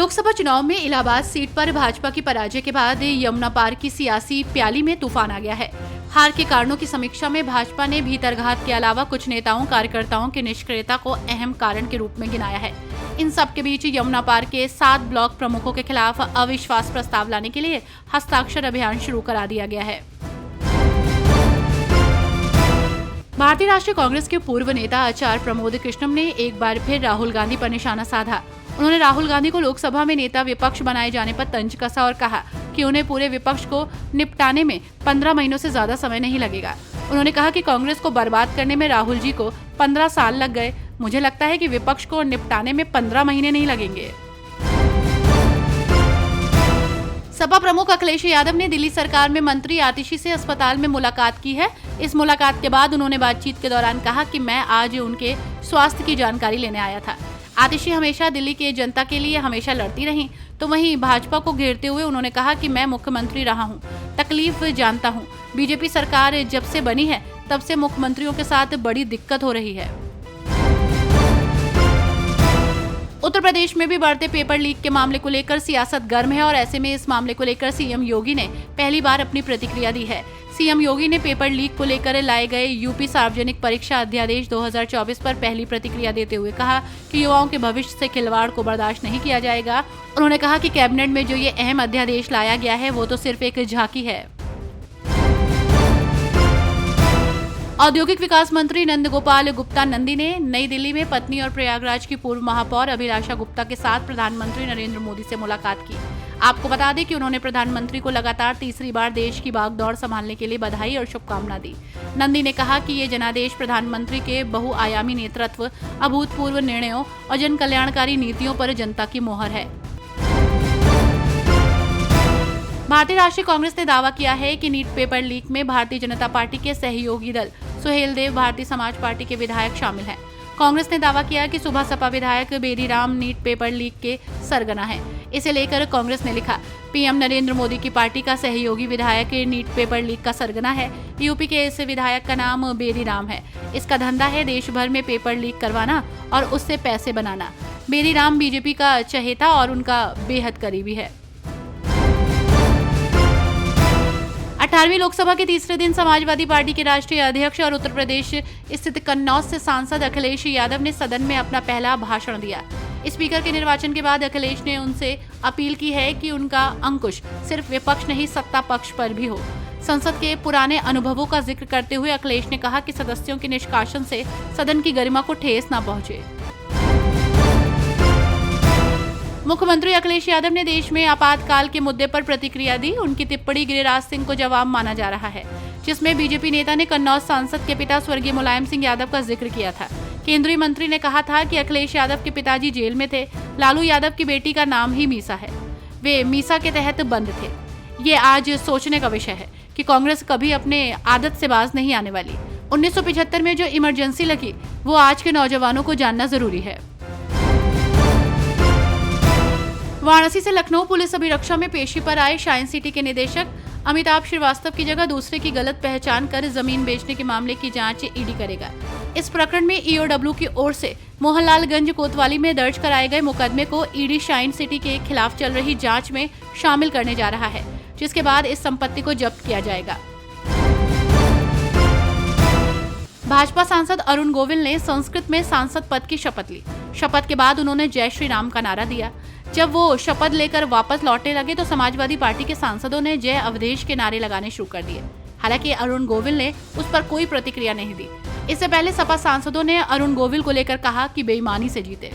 लोकसभा चुनाव में इलाहाबाद सीट पर भाजपा की पराजय के बाद यमुना पार की सियासी प्याली में तूफान आ गया है। हार के कारणों की समीक्षा में भाजपा ने भीतरघात के अलावा कुछ नेताओं कार्यकर्ताओं की निष्क्रियता को अहम कारण के रूप में गिनाया है। इन सब के बीच यमुना पार के 7 ब्लॉक प्रमुखों के खिलाफ अविश्वास प्रस्ताव लाने के लिए हस्ताक्षर अभियान शुरू करा दिया गया है। भारतीय राष्ट्रीय कांग्रेस के पूर्व नेता आचार्य प्रमोद कृष्णम ने एक बार फिर राहुल गांधी पर निशाना साधा। उन्होंने राहुल गांधी को लोकसभा में नेता विपक्ष बनाए जाने पर तंज कसा और कहा कि उन्हें पूरे विपक्ष को निपटाने में 15 महीनों से ज्यादा समय नहीं लगेगा। उन्होंने कहा कि कांग्रेस को बर्बाद करने में राहुल जी को 15 साल लग गए। मुझे लगता है कि विपक्ष को निपटाने में 15 महीने नहीं लगेंगे। सपा प्रमुख अखिलेश यादव ने दिल्ली सरकार में मंत्री आतिशी से अस्पताल में मुलाकात की है। इस मुलाकात के बाद उन्होंने बातचीत के दौरान कहा कि मैं आज उनके स्वास्थ्य की जानकारी लेने आया था। आतिशी हमेशा दिल्ली की जनता के लिए हमेशा लड़ती रहीं, तो वहीं भाजपा को घेरते हुए उन्होंने कहा कि मैं मुख्यमंत्री रहा हूं, तकलीफ जानता हूं। बीजेपी सरकार जब से बनी है तब से मुख्यमंत्रियों के साथ बड़ी दिक्कत हो रही है। उत्तर प्रदेश में भी बढ़ते पेपर लीक के मामले को लेकर सियासत गर्म है और ऐसे में इस मामले को लेकर सीएम योगी ने पहली बार अपनी प्रतिक्रिया दी है। सीएम योगी ने पेपर लीक को लेकर लाए गए यूपी सार्वजनिक परीक्षा अध्यादेश 2024 पर पहली प्रतिक्रिया देते हुए कहा कि युवाओं के भविष्य से खिलवाड़ को बर्दाश्त नहीं किया जाएगा। उन्होंने कहा कि कैबिनेट में जो ये अहम अध्यादेश लाया गया है वो तो सिर्फ एक झांकी है। औद्योगिक विकास मंत्री नंदगोपाल गुप्ता नंदी ने नई दिल्ली में पत्नी और प्रयागराज की पूर्व महापौर अभिलाषा गुप्ता के साथ प्रधानमंत्री नरेंद्र मोदी से मुलाकात की। आपको बता दें कि उन्होंने प्रधानमंत्री को लगातार तीसरी बार देश की बागडोर संभालने के लिए बधाई और शुभकामना दी। नंदी ने कहा कि ये जनादेश प्रधानमंत्री के बहुआयामी नेतृत्व, अभूतपूर्व निर्णयों और जन कल्याणकारी नीतियों पर जनता की मोहर है। भारतीय राष्ट्रीय कांग्रेस ने दावा किया है कि नीट पेपर लीक में भारतीय जनता पार्टी के सहयोगी दल सुहेल देव भारतीय समाज पार्टी के विधायक शामिल हैं। कांग्रेस ने दावा किया कि सुबह सपा विधायक बेदीराम नीट पेपर लीक के सरगना है। इसे लेकर कांग्रेस ने लिखा, पीएम नरेंद्र मोदी की पार्टी का सहयोगी विधायक नीट पेपर लीक का सरगना है। यूपी के इस विधायक का नाम बेदीराम है। इसका धंधा है देश भर में पेपर लीक करवाना और उससे पैसे बनाना। बेदीराम बीजेपी का चहेता और उनका बेहद करीबी है। 18वीं लोकसभा के तीसरे दिन समाजवादी पार्टी के राष्ट्रीय अध्यक्ष और उत्तर प्रदेश स्थित कन्नौज से सांसद अखिलेश यादव ने सदन में अपना पहला भाषण दिया। स्पीकर के निर्वाचन के बाद अखिलेश ने उनसे अपील की है कि उनका अंकुश सिर्फ विपक्ष नहीं सत्ता पक्ष पर भी हो। संसद के पुराने अनुभवों का जिक्र करते हुए अखिलेश ने कहा कि सदस्यों के निष्कासन से सदन की गरिमा को ठेस न पहुंचे। मुख्यमंत्री अखिलेश यादव ने देश में आपातकाल के मुद्दे पर प्रतिक्रिया दी। उनकी टिप्पणी गिरिराज सिंह को जवाब माना जा रहा है, जिसमें बीजेपी नेता ने कन्नौज सांसद के पिता स्वर्गीय मुलायम सिंह यादव का जिक्र किया था। केंद्रीय मंत्री ने कहा था कि अखिलेश यादव के पिताजी जेल में थे। लालू यादव की बेटी का नाम ही मीसा है। वे मीसा के तहत बंद थे। ये आज सोचने का विषय है कि कांग्रेस कभी अपने आदत से बाज नहीं आने वाली। 1975 में जो इमरजेंसी लगी वो आज के नौजवानों को जानना जरूरी है। वाराणसी से लखनऊ पुलिस अभिरक्षा में पेशी पर आए शाइन सिटी के निदेशक अमिताभ श्रीवास्तव की जगह दूसरे की गलत पहचान कर जमीन बेचने के मामले की जांच ईडी करेगा। इस प्रकरण में ईओडब्ल्यू की ओर से मोहनलालगंज कोतवाली में दर्ज कराए गए मुकदमे को ईडी शाइन सिटी के खिलाफ चल रही जांच में शामिल करने जा रहा है, जिसके बाद इस संपत्ति को जब्त किया जाएगा। भाजपा सांसद अरुण गोविल ने संस्कृत में सांसद पद की शपथ ली। शपथ के बाद उन्होंने जय श्री राम का नारा दिया। जब वो शपथ लेकर वापस लौटने लगे तो समाजवादी पार्टी के सांसदों ने जय अवधेश के नारे लगाने शुरू कर दिए। हालांकि अरुण गोविल ने उस पर कोई प्रतिक्रिया नहीं दी। इससे पहले सपा सांसदों ने अरुण गोविल को लेकर कहा कि बेईमानी से जीते।